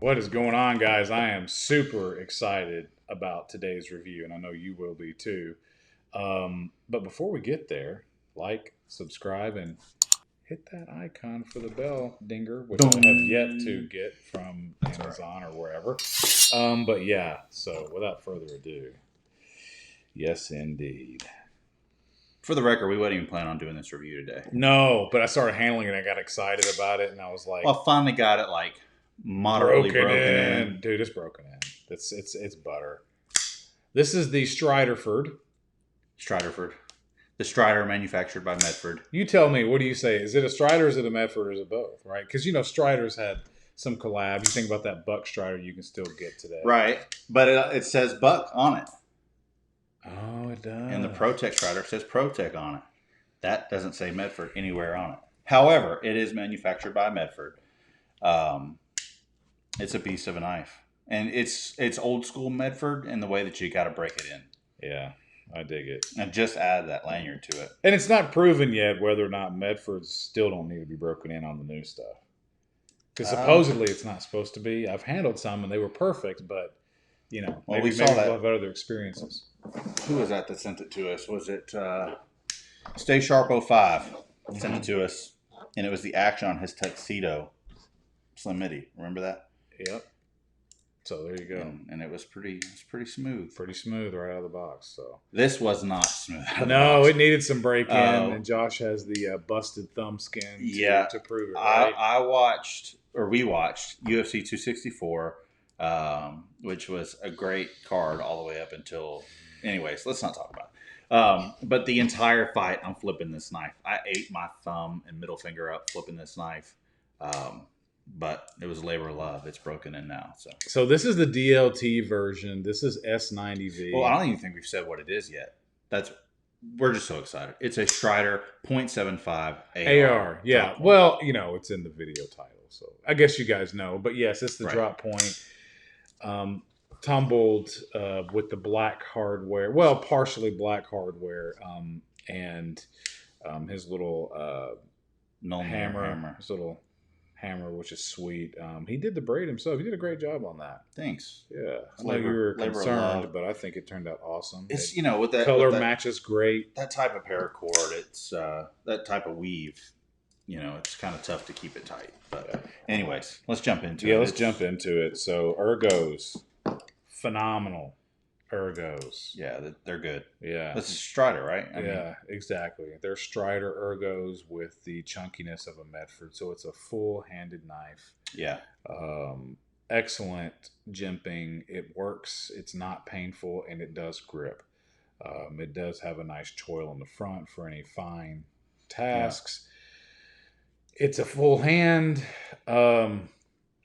What is going on, guys? I am super excited about today's review, and I know you will be too. But before we get there, like, subscribe, and hit that icon for the bell dinger, which I have yet to get from Amazon or wherever. But yeah, so without further ado, yes, indeed. For the record, we wasn't even planning on doing this review today. No, but I started handling it, and I got excited about it, and I was like, well, I finally got it like moderately broken in. Dude, it's broken in. It's butter. This is the Striderford. The Strider manufactured by Medford. You tell me, what do you say? Is it a Strider or is it a Medford or is it both, right? Because, you know, Striders had some collab. You think about that Buck Strider you can still get today. Right, but it says Buck on it. Oh, it does. And the ProTech Strider says ProTech on it. That doesn't say Medford anywhere on it. However, it is manufactured by Medford. It's a beast of a knife. And it's old school Medford in the way that you got to break it in. Yeah, I dig it. And just add that lanyard to it. And it's not proven yet whether or not Medfords still don't need to be broken in on the new stuff. Because supposedly it's not supposed to be. I've handled some and they were perfect, but, you know, well, maybe we'll have other experiences. Who was that sent it to us? Was it Stay Sharp 05 sent it to us, and it was the action on his tuxedo Slim Midi. Remember that? Yep. So there you go. And it was pretty smooth. Pretty smooth right out of the box. So this was not smooth. No, it needed some break in, and Josh has the busted thumb skin to prove it. Right? We watched UFC 264, which was a great card all the way up until. Anyways, let's not talk about it. But the entire fight, I'm flipping this knife. I ate my thumb and middle finger up flipping this knife. But it was a labor of love. It's broken in now. So this is the DLT version. This is S90V. Well, I don't even think we've said what it is yet. We're just so excited. It's a Strider .75 AR. Yeah. Well, you know, it's in the video title, so I guess you guys know. But yes, it's the drop point. Tumbled with the black hardware. Well, partially black hardware. And his little hammer. His little hammer, which is sweet. He did the braid himself. He did a great job on that. Thanks. Yeah, I know you were concerned, but I think it turned out awesome. It's with that color matches great. That type of paracord, it's that type of weave. It's kind of tough to keep it tight. But anyways, let's jump into it. Yeah, let's jump into it. So Ergos, phenomenal. Ergos. Yeah, they're good. Yeah. That's a Strider, right? I mean, exactly. They're Strider Ergos with the chunkiness of a Medford. So it's a full-handed knife. Yeah. Excellent jimping. It works. It's not painful, and it does grip. It does have a nice choil on the front for any fine tasks. Yeah. It's a full hand.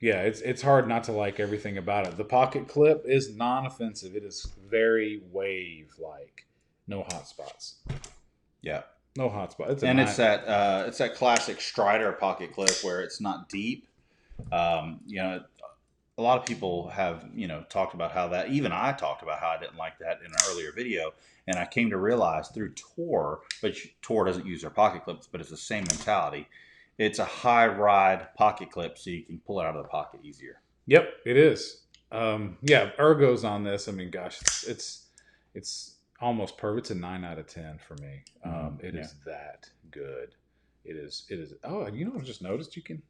Yeah, it's hard not to like everything about it. The pocket clip is non-offensive. It is very wave-like. No hot spots. Yeah. No hot spots. It's that classic Strider pocket clip where it's not deep. A lot of people have, talked about how that, even I talked about how I didn't like that in an earlier video. And I came to realize through Tor, which Tor doesn't use their pocket clips, but it's the same mentality. It's a high ride pocket clip, so you can pull it out of the pocket easier. Yep, it is. Ergos on this. I mean, gosh, it's almost perfect. It's a 9 out of 10 for me. It is that good. It is. Oh, I just noticed you can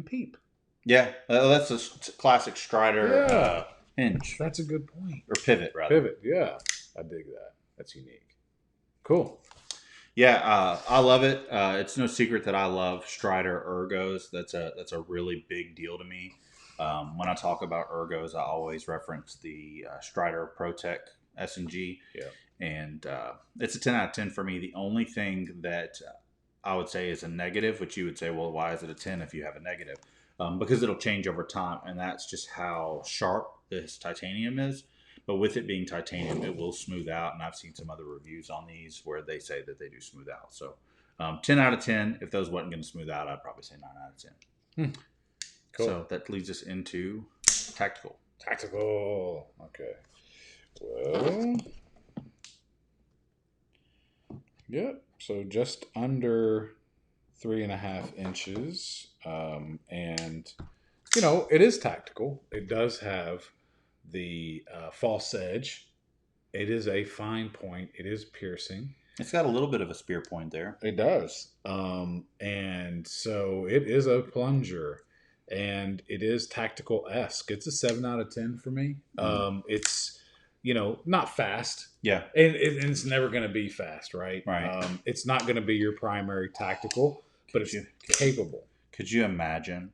peep. Yeah, that's a classic Strider hinge. That's a good point. Or pivot, rather. Pivot, yeah. I dig that. That's unique. Cool. Yeah, I love it. It's no secret that I love Strider Ergos. That's a really big deal to me. When I talk about Ergos, I always reference the Strider ProTech S&G. Yeah. And it's a 10 out of 10 for me. The only thing that I would say is a negative, which you would say, well, why is it a 10 if you have a negative? Because it'll change over time, and that's just how sharp this titanium is. But with it being titanium, it will smooth out. And I've seen some other reviews on these where they say that they do smooth out. So 10 out of 10. If those wasn't going to smooth out, I'd probably say 9 out of 10. Cool. So that leads us into tactical. Tactical. Okay. Well, yep. So just under 3.5 inches. And it is tactical. It does have the false edge. It is a fine point. It is piercing. It's got a little bit of a spear point there. It does. And so it is a plunger, and it is tactical-esque. It's a 7 out of 10 for me. It's, not fast. Yeah. And it's never going to be fast, right? Right. It's not going to be your primary tactical, but it's capable. Could you imagine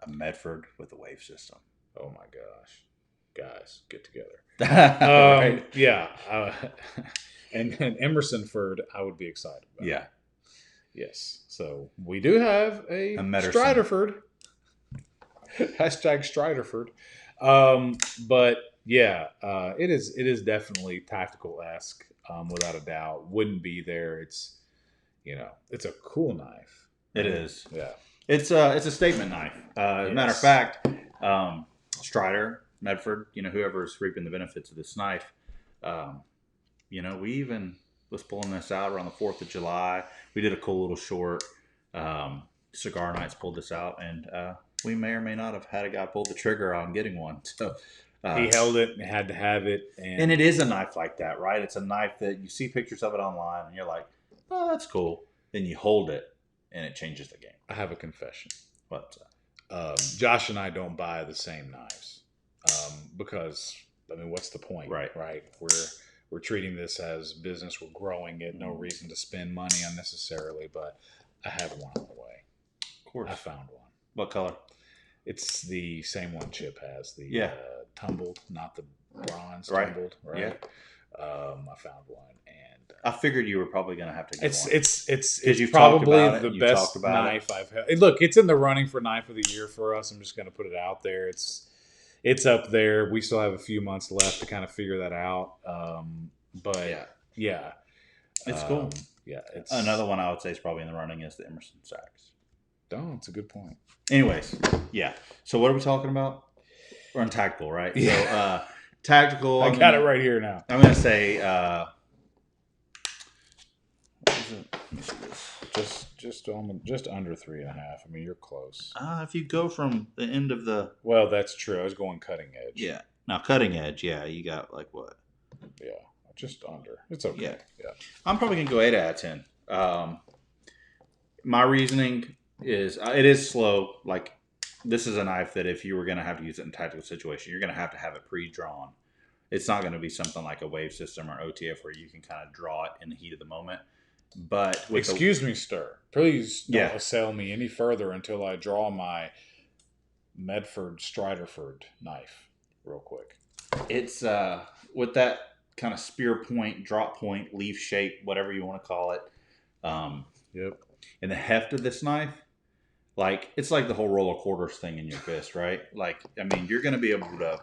a Medford with a wave system? Oh my gosh. Guys, get together. Right. Yeah. And Emersonford, I would be excited about. Yeah. Yes. So we do have a Striderford. Hashtag Striderford. But yeah, it is definitely tactical-esque, without a doubt. Wouldn't be there. It's it's a cool knife. It is. Yeah. It's a statement knife. As a matter of fact, Strider, Medford, whoever's reaping the benefits of this knife, we even was pulling this out around the 4th of July. We did a cool little short. Cigar Nights pulled this out, and we may or may not have had a guy pull the trigger on getting one. So he held it and had to have it. And it is a knife like that, right? It's a knife that you see pictures of it online, and you're like, oh, that's cool. Then you hold it, and it changes the game. I have a confession. What's that? Josh and I don't buy the same knives because, what's the point? Right. We're treating this as business. We're growing it. No reason to spend money unnecessarily, but I have one on the way. Of course. I found one. What color? It's the same one Chip has. The Tumbled, not the bronze Tumbled. Right. Yeah. I found one, and I figured you were probably going to have to get one. It's probably the best knife I've had. Look, it's in the running for knife of the year for us. I'm just going to put it out there. It's up there. We still have a few months left to kind of figure that out. But yeah. It's cool. Yeah. It's another one I would say is probably in the running is the Emerson Sachs. Oh, it's a good point. Anyways, yeah. So what are we talking about? We're on tactical, right? Yeah. So tactical. I got it right here now. I'm going to say, what is it? Let me see this. Just under 3.5. You're close. If you go from the end of the... Well, that's true. I was going cutting edge. Yeah. Now, cutting edge, you got like what? Yeah, just under. It's okay. Yeah. I'm probably going to go 8 out of 10. My reasoning is, it is slow. Like, this is a knife that if you were going to have to use it in a tactical situation, you're going to have it pre-drawn. It's not going to be something like a wave system or OTF where you can kind of draw it in the heat of the moment. But excuse me, sir. Please don't assail me any further until I draw my Medford Striderford knife real quick. It's with that kind of spear point, drop point, leaf shape, whatever you want to call it. Yep. And the heft of this knife, like it's like the whole roll of quarters thing in your fist, right? Like, you're going to be able to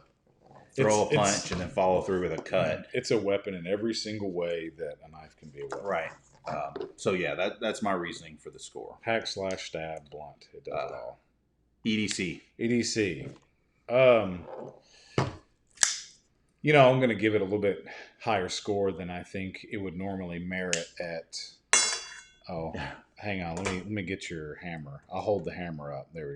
throw a punch and then follow through with a cut. It's a weapon in every single way that a knife can be a weapon. Right. So yeah, that's my reasoning for the score. Hack, slash, stab, blunt. It does it all. EDC. I'm going to give it a little bit higher score than I think it would normally merit at. Oh, hang on. Let me get your hammer. I'll hold the hammer up. There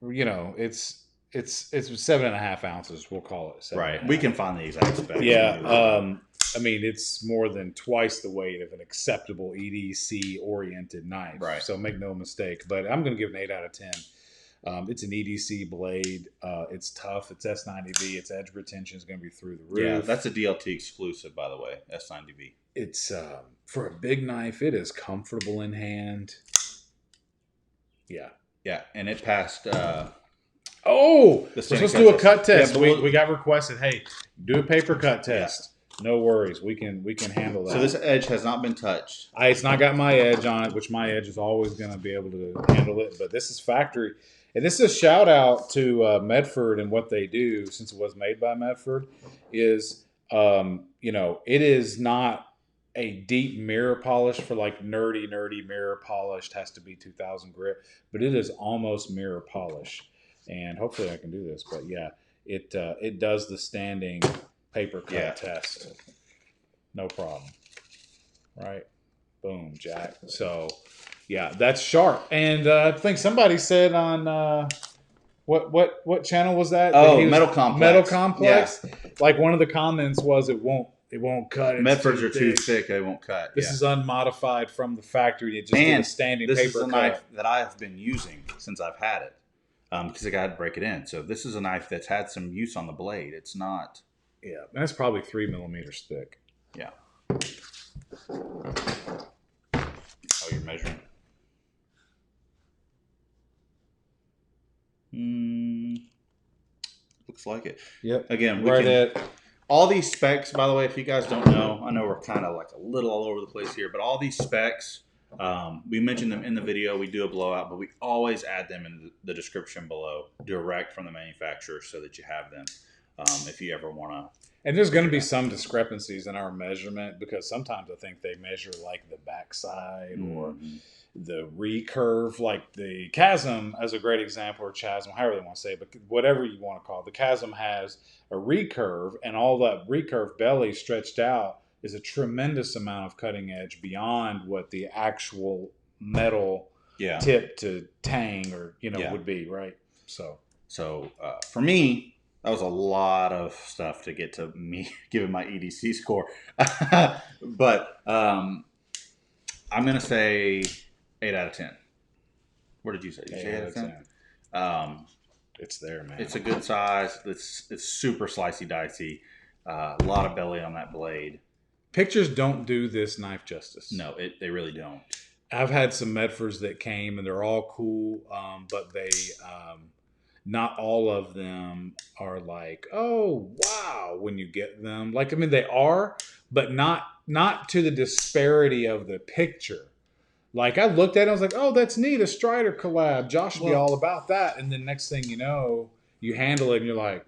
we go. It's 7.5 ounces. We'll call it. Right. We can find the exact spec. Yeah. It's more than twice the weight of an acceptable EDC-oriented knife. Right. So make no mistake. But I'm going to give it an 8 out of 10. It's an EDC blade. It's tough. It's S90V. Its edge retention is going to be through the roof. Yeah, that's a DLT exclusive, by the way, S90V. It's, for a big knife, it is comfortable in hand. Yeah. Yeah, and it passed... we're supposed to do a cut test. Yeah, we got requested, hey, do a paper cut test. Yeah. No worries. We can handle that. So this edge has not been touched. It's not got my edge on it, which my edge is always going to be able to handle it. But this is factory. And this is a shout out to Medford and what they do, since it was made by Medford, is, it is not a deep mirror polish for like nerdy mirror polished, has to be 2000 grit, but it is almost mirror polish. And hopefully I can do this, but yeah, it does the standing paper cut test. No problem. Right? Boom, Jack. So Yeah, that's sharp. And I think somebody said on what channel was that? That Oh, he was Metal Metal Complex. Yeah. Complex. Like one of the comments was it won't cut. It's Medfords too are too thick. thick; they won't cut. This Yeah. is unmodified from the factory. It just did a And standing this is paper a knife cut. that I have been using since I've had it, because I got to break it in. So this is a knife that's had some use on the blade. It's not. Yeah, that's probably 3 millimeters thick. Yeah. Oh, you're measuring. Looks like it. Yep. Again, we Right can. at All these specs, by the way, if you guys don't know, I know we're kind of like a little all over the place here, but all these specs, we mentioned them in the video. We do a blowout, but we always add them in the description below, direct from the manufacturer, so that you have them if you ever want to. And there's going to be some discrepancies in our measurement because sometimes I think they measure like the backside or the recurve, like the chasm as a great example, or chasm, however they want to say it, but whatever you want to call it. The chasm has a recurve, and all that recurve belly stretched out is a tremendous amount of cutting edge beyond what the actual metal tip to tang or would be, right? So for me, that was a lot of stuff to get to me giving my EDC score. But I'm going to say 8 out of 10. What did you say? Did you say 8 out of 10? It's there, man. It's a good size. It's super slicey dicey. A lot of belly on that blade. Pictures don't do this knife justice. No, they really don't. I've had some Medfords that came and they're all cool, but they... not all of them are like, oh, wow, when you get them. Like, I mean, they are, but not to the disparity of the picture. Like, I looked at it, and I was like, oh, that's neat, a Strider collab. Josh will be all about that. And then next thing you know, you handle it, and you're like,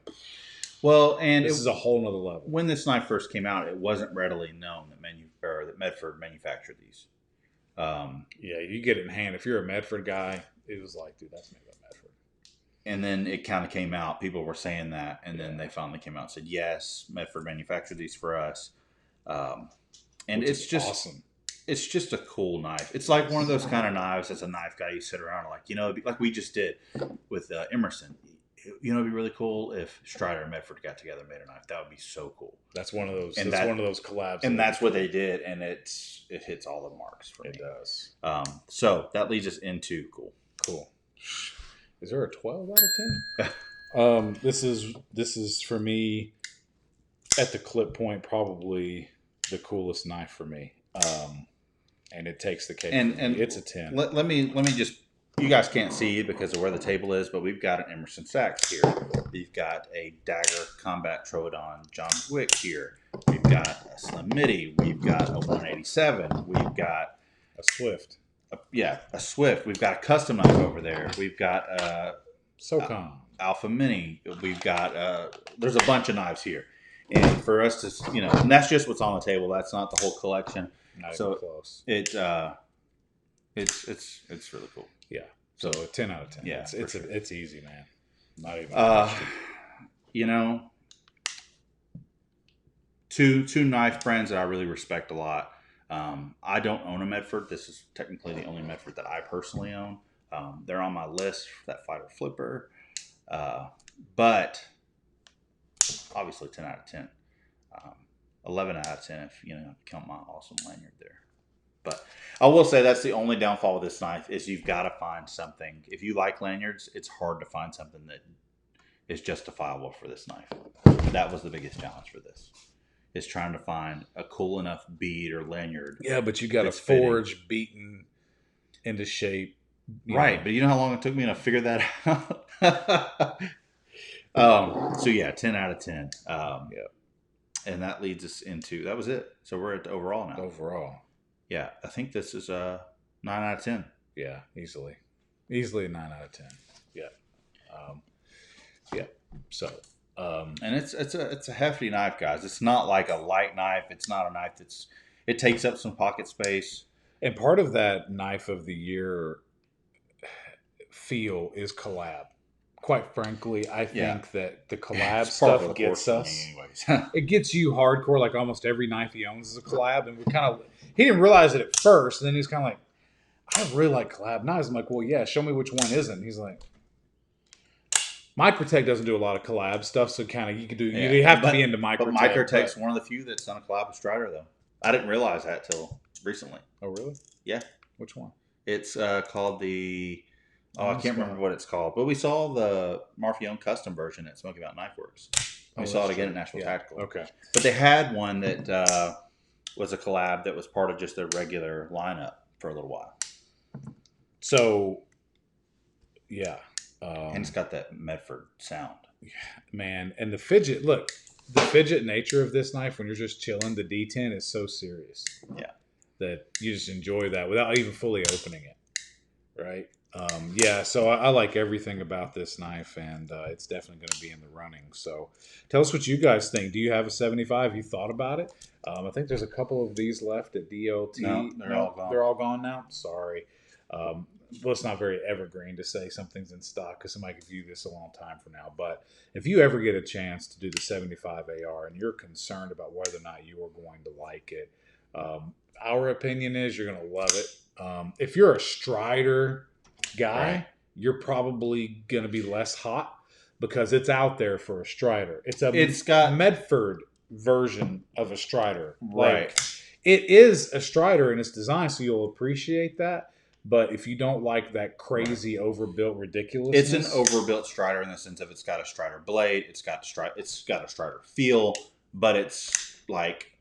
well, and this is a whole nother level. When this knife first came out, it wasn't readily known that Medford manufactured these. Yeah, you get it in hand. If you're a Medford guy, it was like, dude, that's made by Medford. And then it kind of came out. People were saying that, and then they finally came out and said, "Yes, Medford manufactured these for us." And it's just awesome. It's just a cool knife. It's like one of those kind of knives as a knife guy you sit around and like we just did with Emerson. It'd be really cool if Strider and Medford got together and made a knife. That would be so cool. That's one of those. And that's one of those collabs. And that's what they did, and it hits all the marks for me. It does. So that leads us into cool. Is there a 12 out of 10? This is for me at the clip point probably the coolest knife for me. And it takes the cake. And it's a 10. Let me just, you guys can't see it because of where the table is, but we've got an Emerson Sachs here. We've got a Dagger Combat Troodon John Wick here. We've got a Slim Midi. We've got a 187. We've got a Swift. A Swift. We've got a custom knife over there. We've got SOCOM Alpha Mini. We've got there's a bunch of knives here, and for us to and that's just what's on the table. That's not the whole collection. Not so even close. It's really cool. Yeah. So a 10 out of 10. Yeah, it's easy, man. Not even. Two knife brands that I really respect a lot. I don't own a Medford. This is technically the only Medford that I personally own. They're on my list for that Fighter Flipper. But obviously 10 out of 10. 11 out of 10 if you count my awesome lanyard there. But I will say that's the only downfall of this knife is you've got to find something. If you like lanyards, it's hard to find something that is justifiable for this knife. That was the biggest challenge for this. Is trying to find a cool enough bead or lanyard. Yeah, but you got to forge beaten into shape. Right, but you know how long it took me to figure that out? So yeah, 10 out of 10. Yeah. And that leads us into, that was it. So we're at the overall now. Overall. Yeah, I think this is a 9 out of 10. Yeah, easily a 9 out of 10. Yeah. Yeah. So, and it's a hefty knife, guys. It's not like a light knife. It's not a knife it takes up some pocket space. And part of that knife of the year feel is collab. Quite frankly, I think that the collab stuff gets us. Anyways. It gets you hardcore. Like almost every knife he owns is a collab, and he didn't realize it at first. And then he's kind of like, I really like collab knives. I'm like, well, yeah, show me which one isn't. He's like, Microtech doesn't do a lot of collab stuff, so kind of you can do. Yeah, You have to be but into Microtech. but Microtech's one of the few that's done a collab with Strider though. I didn't realize that till recently. Oh, really? Yeah. Which one? It's called the. Oh, I Mine's can't remember what it's called, but we saw the Marfione custom version at Smoky Mountain Knife Works. We saw it again at Nashville Tactical. Okay. But they had one that was a collab that was part of just their regular lineup for a little while. So, yeah. And it's got that Medford sound. Man, and the fidget, look, the fidget nature of this knife when you're just chilling, the D10 is so serious. Yeah. That you just enjoy that without even fully opening it. Right? Yeah, so I like everything about this knife, and it's definitely going to be in the running. So tell us what you guys think. Do you have a 75? You thought about it? I think there's a couple of these left at DLT. No, they're all gone. They're all gone now? Sorry. Well, it's not very evergreen to say something's in stock because somebody could view this a long time from now. But if you ever get a chance to do the 75 AR and you're concerned about whether or not you are going to like it, our opinion is you're going to love it. If you're a Strider guy, Right. you're probably going to be less hot because it's out there for a Strider. It's got Medford version of a Strider. Right. Like, it is a Strider in its design, so you'll appreciate that. But if you don't like that crazy overbuilt ridiculousness, it's an overbuilt Strider in the sense of it's got a Strider blade, it's got a Strider feel, but it's like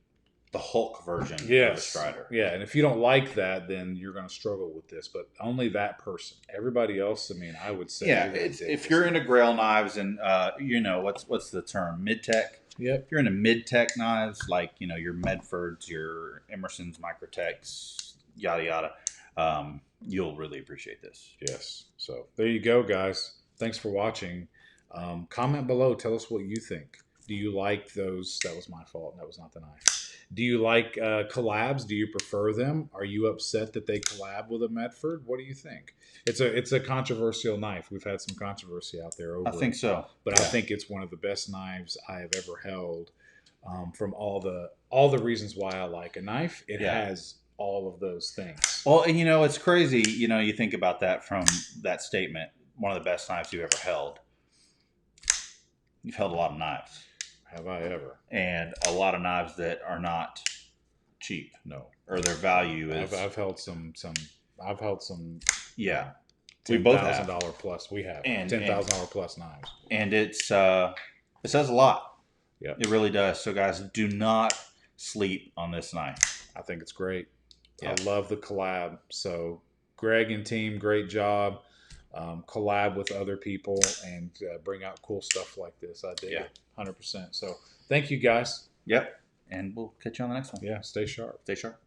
the Hulk version of the Strider. Yeah, and if you don't like that, then you're going to struggle with this. But only that person. Everybody else, I mean, I would say, yeah. If you're into Grail knives and you know what's the term, mid-tech. Yep. If you're into mid-tech knives, like your Medfords, your Emerson's, Microtechs, yada yada, you'll really appreciate this. Yes. So there you go, guys. Thanks for watching. Comment below. Tell us what you think. Do you like those? That was my fault. That was not the knife. Do you like collabs? Do you prefer them? Are you upset that they collab with a Medford? What do you think? It's a controversial knife. We've had some controversy out there over I think it, so. but Yeah. I think it's one of the best knives I have ever held. From all the reasons why I like a knife, it has all of those things. Well, and it's crazy. You think about that from that statement. One of the best knives you've ever held. You've held a lot of knives. Have I ever? And a lot of knives that are not cheap. No. Or their value is. I've held some. I've held some. Yeah. We both have. $10,000 plus. We have And $10,000 plus knives. And it says a lot. Yeah. It really does. So guys, do not sleep on this knife. I think it's great. Yeah. I love the collab. So Greg and team, great job. Collab with other people and bring out cool stuff like this. I dig it 100%. So thank you guys. Yep. And we'll catch you on the next one. Yeah. Stay sharp. Stay sharp.